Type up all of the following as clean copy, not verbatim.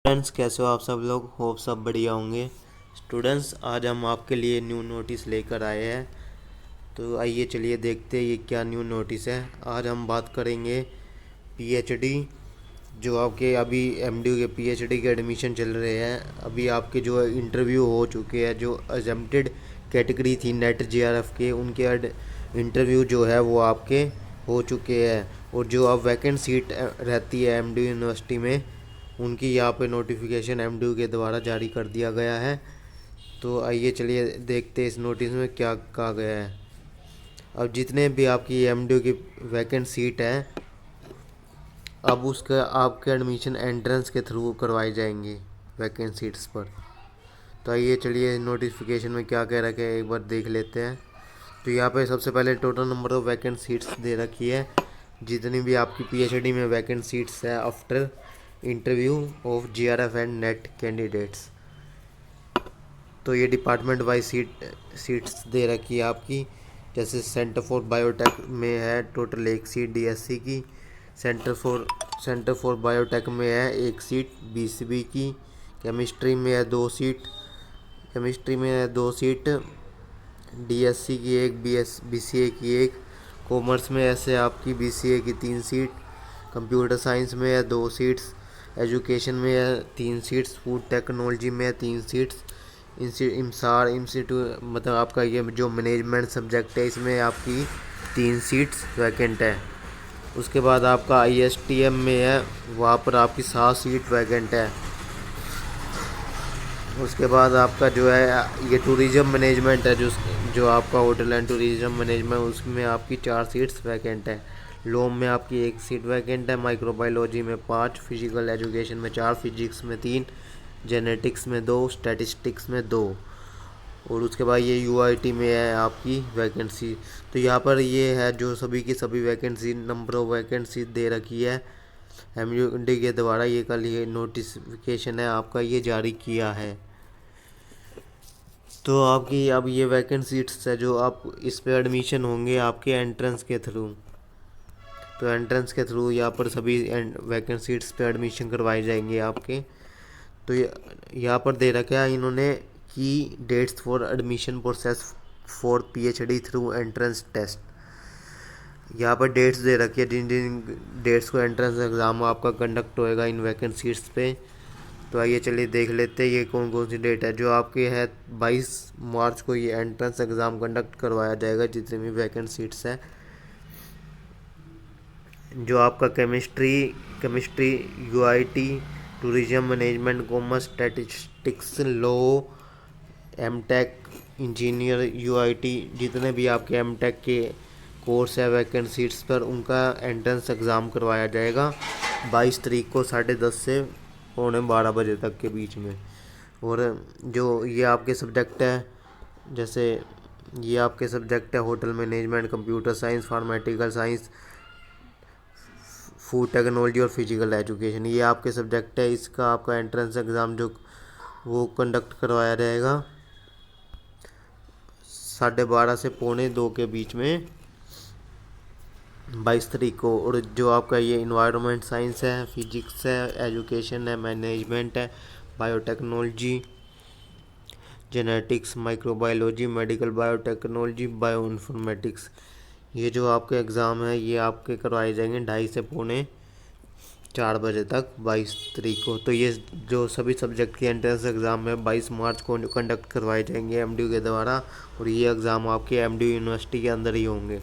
Students, कैसे हो आप सब लोग? होप सब बढ़िया होंगे। स्टूडेंट्स, आज हम आपके लिए न्यू नोटिस लेकर आए हैं। तो आइए चलिए देखते हैं ये क्या न्यू नोटिस है। आज हम बात करेंगे पीएचडी। जो आपके अभी एमडी के पीएचडी के एडमिशन चल रहे हैं, अभी आपके जो इंटरव्यू हो चुके हैं, जो एग्जम्प्टेड कैटेगरी थी नेट जेआरएफ के, उनके इंटरव्यू जो है वो आपके हो चुके हैं। और जो अब वैकेंट सीट रहती है एमडी यूनिवर्सिटी में, उनकी यहाँ पे नोटिफिकेशन एमडी के द्वारा जारी कर दिया गया है। तो आइए चलिए देखते हैं इस नोटिस में क्या कहा गया है। अब जितने भी आपकी एमडी की वैकेंट सीट है, अब उसका आपके एडमिशन एंट्रेंस के थ्रू करवाए जाएंगे वैकेंट सीट्स पर। तो आइए चलिए नोटिफिकेशन में क्या कह रखा है एक बार देख लेते हैं। तो यहाँ पे सबसे पहले total number of vacant seats दे रखी है, जितनी भी आपकी पीएचडी में वैकेंट सीट्स है after interview of JRF and NET candidates. तो ये डिपार्टमेंट वाइज सीट्स दे रखी है आपकी। जैसे सेंटर फॉर बायोटेक में है टोटल एक सीट डीएससी की। सेंटर फॉर बायोटेक में है एक सीट बीसीबी की। केमिस्ट्री में है दो सीट डीएससी की एक, बीसीए की एक। कॉमर्स में ऐसे आपकी बीसीए की 3 सीट। कंप्यूटर साइंस में है 2 सीट्स। एजुकेशन में है 3 सीट्स। फूड टेक्नोलॉजी में है 3 सीट्स। इमसार इंस्टीट्यूट मतलब आपका ये जो मैनेजमेंट सब्जेक्ट है, इसमें आपकी 3 सीट्स वैकेंट है। उसके बाद आपका आईएसटीएम में है, वहाँ पर आपकी 7 सीट वैकेंट है। उसके बाद आपका जो है ये टूरिज़्म मैनेजमेंट है, जो आपका होटल एंड टूरिज़्म मैनेजमेंट, उसमें आपकी 4 सीट्स वैकेंट है। लॉ में आपकी 1 सीट वैकेंट है। माइक्रोबायोलॉजी में 5, फिजिकल एजुकेशन में 4, फिजिक्स में 3, जेनेटिक्स में 2, स्टैटिस्टिक्स में 2। और उसके बाद ये यूआईटी में है आपकी वैकेंसी। तो यहाँ पर ये है जो सभी की सभी वैकेंसी, नंबर ऑफ वैकेंसी दे रखी है एमयूडी के द्वारा। ये कल ये नोटिफिकेशन है आपका ये जारी किया है। तो आपकी अब ये वैकेंट सीट्स है, जो आप इस पे एडमिशन होंगे आपके एंट्रेंस के थ्रू। तो एंट्रेंस के थ्रू यहाँ पर सभी वैकेंट सीट्स पे एडमिशन करवाए जाएंगे आपके। तो यहाँ पर दे रखा है इन्होंने कि dates for admission process for PhD through entrance test. यहाँ पर डेट्स दे रखी है, जिन जिन डेट्स को एंट्रेंस एग्ज़ाम आपका कंडक्ट होएगा इन वैकेंट सीट्स पे। तो आइए चलिए देख लेते हैं ये कौन कौन सी डेट है। जो आपके है 22 मार्च को ये एंट्रेंस एग्ज़ाम कंडक्ट करवाया जाएगा, जितनी भी वैकेंट सीट्स है। जो आपका chemistry UIT, tourism management, commerce, statistics, law, MTech, engineer UIT, जितने भी आपके एमटेक के कोर्स है वैकेंट सीट्स पर, उनका एंट्रेंस एग्ज़ाम करवाया जाएगा 22 तारीख को 10:30 से 11:45 तक के बीच में। और जो ये आपके सब्जेक्ट है, जैसे ये आपके सब्जेक्ट है hotel management, computer science, pharmaceutical science, food technology और फिजिकल एजुकेशन, ये आपके सब्जेक्ट है। इसका आपका एंट्रेंस एग्ज़ाम जो वो कंडक्ट करवाया जाएगा 12:30 से 1:45 के बीच में 22 तारीख को। और जो आपका ये इन्वायरमेंट साइंस है, फिजिक्स है, एजुकेशन है, मैनेजमेंट है, biotechnology, genetics, microbiology, medical biotechnology, bio informatics, ये जो आपके एग्ज़ाम है ये आपके करवाए जाएंगे 2:30 से 3:45 तक 22 तारीख को। तो ये जो सभी सब्जेक्ट के एंट्रेंस एग्ज़ाम है 22 मार्च को कंडक्ट करवाए जाएंगे एमडी के द्वारा। और ये एग्ज़ाम आपके एमडी यूनिवर्सिटी के अंदर ही होंगे।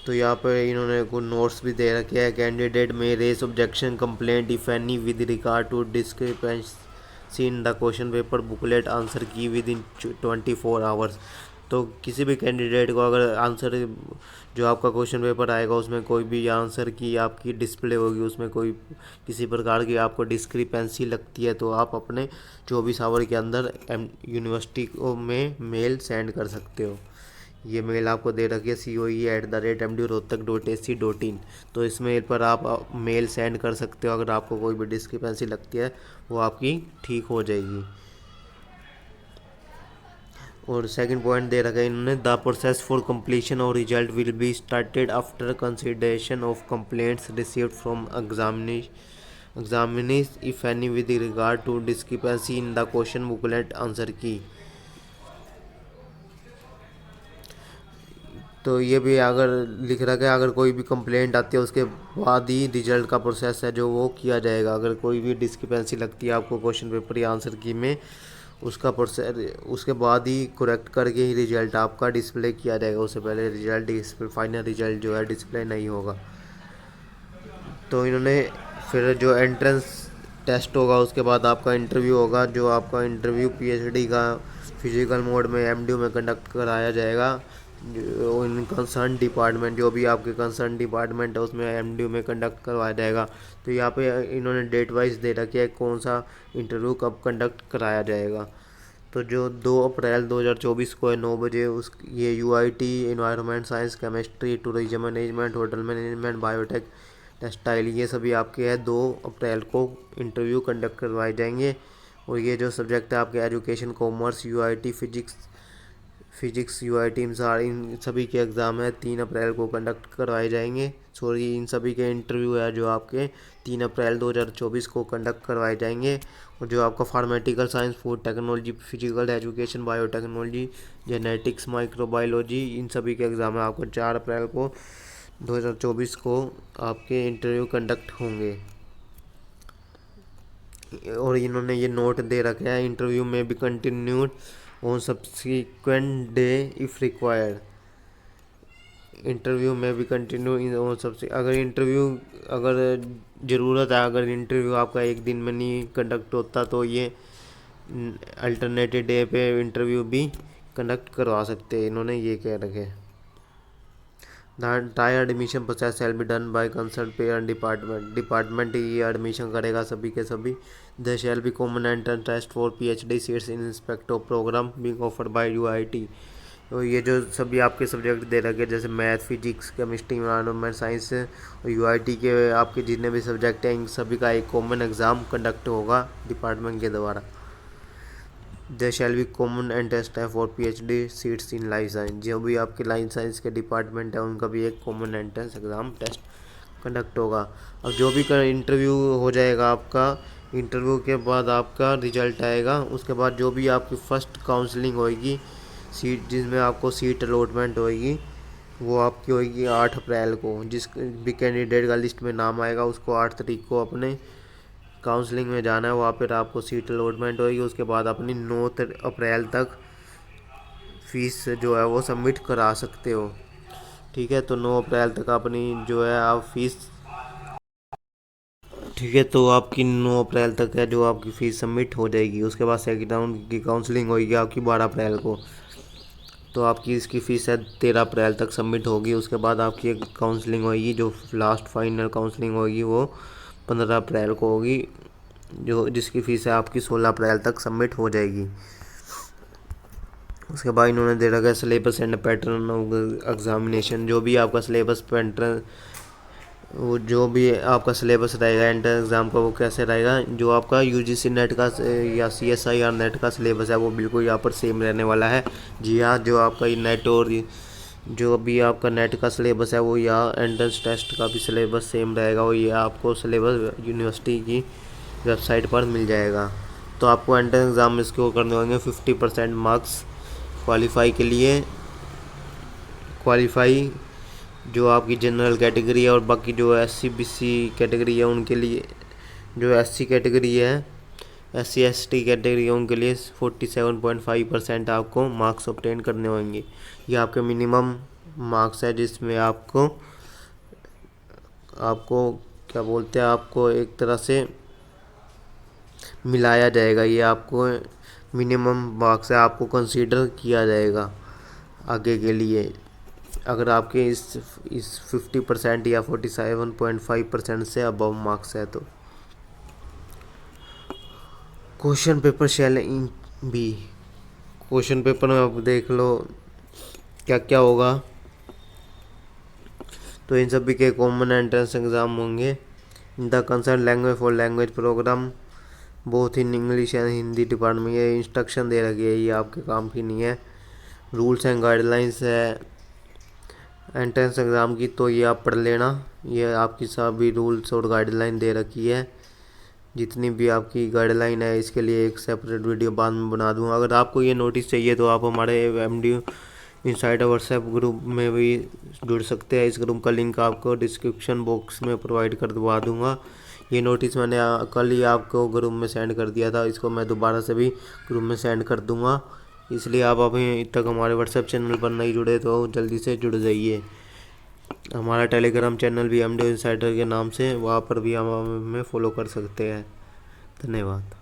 तो यहाँ पर इन्होंने कुछ नोट्स भी दे रखे हैं। Candidate may raise objection complaint if any with regard to discrepancy in the question paper booklet answer key within 24 hours. तो किसी भी कैंडिडेट को अगर आंसर जो आपका क्वेश्चन पेपर आएगा उसमें कोई भी आंसर की आपकी डिस्प्ले होगी, उसमें कोई किसी प्रकार की आपको डिस्क्रिपेंसी लगती है, तो आप अपने 24 आवर के अंदर यूनिवर्सिटी को में मेल सेंड कर सकते हो। ये मेल आपको दे रखी है coe@mdrohtak.ac.in। तो इस मेल पर आप मेल सेंड कर सकते हो। अगर आपको कोई भी डिस्क्रिपेंसी लगती है वो आपकी ठीक हो जाएगी। और सेकंड पॉइंट दे रखा है इन्होंने, द प्रोसेस फॉर कंप्लीशन और result will be started after consideration of complaints received from examinees if any with regard to discrepancy in the question booklet answer key. तो ये भी अगर लिख रखा है, अगर कोई भी कंप्लेंट आती है उसके बाद ही रिजल्ट का प्रोसेस है जो वो किया जाएगा। अगर कोई भी डिस्क्रिपेंसी लगती है आपको क्वेश्चन पेपर या आंसर की में, उसका प्रोसेस उसके बाद ही करेक्ट करके ही रिजल्ट आपका डिस्प्ले किया जाएगा। उससे पहले रिजल्ट डिस्प्ले, फाइनल रिजल्ट जो है डिस्प्ले नहीं होगा। तो इन्होंने फिर जो एंट्रेंस टेस्ट होगा उसके बाद आपका इंटरव्यू होगा, जो आपका इंटरव्यू पीएचडी का फिजिकल मोड में एमडीयू में कंडक्ट कराया जाएगा। जो इन कंसर्न डिपार्टमेंट, जो भी आपके कंसर्न डिपार्टमेंट है उसमें एमडीयू में कंडक्ट करवाया जाएगा। तो यहाँ पे इन्होंने डेट वाइज दे रखी है कौन सा इंटरव्यू कब कंडक्ट कराया जाएगा। तो जो 2 अप्रैल 2024 को है 9 बजे, उस ये UIT environment science, chemistry, tourism management, hotel management, biotech, textile, ये सभी आपके हैं 2 अप्रैल को इंटरव्यू कंडक्ट करवाए जाएंगे। और ये जो सब्जेक्ट है आपके education, commerce, UIT, physics UIT इन सभी के एग्ज़ाम है 3 अप्रैल को कंडक्ट करवाए जाएंगे। सॉरी, इन सभी के इंटरव्यू है जो आपके 3 अप्रैल 2024 को कंडक्ट करवाए जाएंगे। और जो आपका pharmaceutical science, food technology, physical education, biotechnology, genetics, microbiology, इन सभी के एग्ज़ाम है आपको 4 अप्रैल को 2024 को आपके इंटरव्यू कंडक्ट होंगे। और इन्होंने ये नोट दे रखा है, इंटरव्यू में भी continued on subsequent day if required. Interview में भी कंटिन्यू ऑन सबसे, अगर ज़रूरत है, अगर इंटरव्यू आपका एक दिन में नहीं कंडक्ट होता तो ये अल्टरनेटिव डे पे इंटरव्यू भी कंडक्ट करवा सकते हैं, इन्होंने ये कह रखे। The entire admission process shall be done by concern pair department ये एडमिशन करेगा सभी के सभी। The shall be common entrance test for PhD seats in respect of programme being offered by UIT. तो ये जो सभी आपके सब्जेक्ट दे रखे जैसे math, physics, chemistry, environment science और यूआईटी के आपके जितने भी सब्जेक्ट हैं इन सभी का एक कॉमन एग्ज़ाम कंडक्ट होगा डिपार्टमेंट के द्वारा। They shall be common entrance test for PhD seats in life science. जो भी आपके लाइफ साइंस के डिपार्टमेंट है उनका भी एक common entrance exam test conduct होगा। अब जो भी इंटरव्यू हो जाएगा आपका, इंटरव्यू के बाद आपका रिजल्ट आएगा। उसके बाद जो भी आपकी फ़र्स्ट काउंसलिंग होएगी, सीट जिसमें आपको सीट अलॉटमेंट होएगी, वो आपकी होएगी 8 अप्रैल को। जिस भी कैंडिडेट का लिस्ट में नाम आएगा उसको 8 तारीख को अपने काउंसलिंग में जाना है, वहाँ पर आपको सीट अलॉटमेंट होएगी। उसके बाद अपनी 9 अप्रैल तक फीस जो है वो सबमिट करा सकते हो। ठीक है, तो 9 अप्रैल तक अपनी जो है आप फीस, ठीक है, तो आपकी 9 अप्रैल तक है जो आपकी फ़ीस सबमिट हो जाएगी। उसके बाद सेकंड राउंड की काउंसलिंग होगी आपकी 12 अप्रैल को। तो आपकी इसकी फ़ीस है 13 अप्रैल तक सबमिट होगी। उसके बाद आपकी एक काउंसलिंग होगी, जो लास्ट फाइनल काउंसलिंग होगी वो 15 अप्रैल को होगी, जो जिसकी फ़ीस है आपकी 16 अप्रैल तक सबमिट हो जाएगी। उसके बाद इन्होंने दे रखा है syllabus and pattern of examination. जो भी आपका सिलेबस पैटर्न, वो जो भी आपका सिलेबस रहेगा एंट्रेंस एग्ज़ाम का वो कैसे रहेगा, जो आपका यूजीसी नेट का या सीएसआईआर नेट का सिलेबस है वो बिल्कुल यहाँ पर सेम रहने वाला है। जी हाँ, जो आपका ये नेट और जो भी आपका नेट का सिलेबस है वो यहाँ एंट्रेंस टेस्ट का भी सिलेबस सेम रहेगा। और ये आपको सिलेबस यूनिवर्सिटी की वेबसाइट पर मिल जाएगा। तो आपको एंट्रेंस एग्ज़ाम इसको करने होंगे 50% मार्क्स क्वालिफाई के लिए। क्वालिफाई जो आपकी जनरल कैटेगरी है, और बाकी जो एससी बीसी कैटेगरी है उनके लिए, जो एससी कैटेगरी है, एससी एसटी कैटेगरी है उनके लिए 47.5% आपको मार्क्स ऑब्टेन करने होंगे। ये आपके मिनिमम मार्क्स है जिसमें आपको आपको क्या बोलते हैं, आपको एक तरह से मिलाया जाएगा। ये आपको मिनिमम मार्क्स है, आपको कंसीडर किया जाएगा आगे के लिए। अगर आपके इस 50% या 47.5% से अबव मार्क्स है तो। Question paper shall be, question paper में आप देख लो क्या क्या होगा। तो इन सभी के कॉमन एंट्रेंस एग्ज़ाम होंगे। The concern language for language program both in English and Hindi department. ये इंस्ट्रक्शन दे रखी है, ये आपके काम की नहीं है। रूल्स एंड गाइडलाइंस है एंट्रेंस एग्ज़ाम की, तो ये आप पढ़ लेना। ये आपकी सभी रूल्स और गाइडलाइन दे रखी है। जितनी भी आपकी गाइडलाइन है इसके लिए एक सेपरेट वीडियो बाद में बना दूंगा। अगर आपको ये नोटिस चाहिए तो आप हमारे MD इनसाइडर व्हाट्सएप ग्रुप में भी जुड़ सकते हैं। इस ग्रुप का लिंक आपको डिस्क्रिप्शन बॉक्स में प्रोवाइड करवा दूंगा। ये नोटिस मैंने कल ही आपको ग्रुप में सेंड कर दिया था, इसको मैं दोबारा से भी ग्रुप में सेंड कर दूंगा। इसलिए आप अभी तक हमारे व्हाट्सएप चैनल पर नहीं जुड़े तो जल्दी से जुड़ जाइए। हमारा टेलीग्राम चैनल भी MD इनसाइडर के नाम से, वहाँ पर भी हम हमें फॉलो कर सकते हैं। धन्यवाद।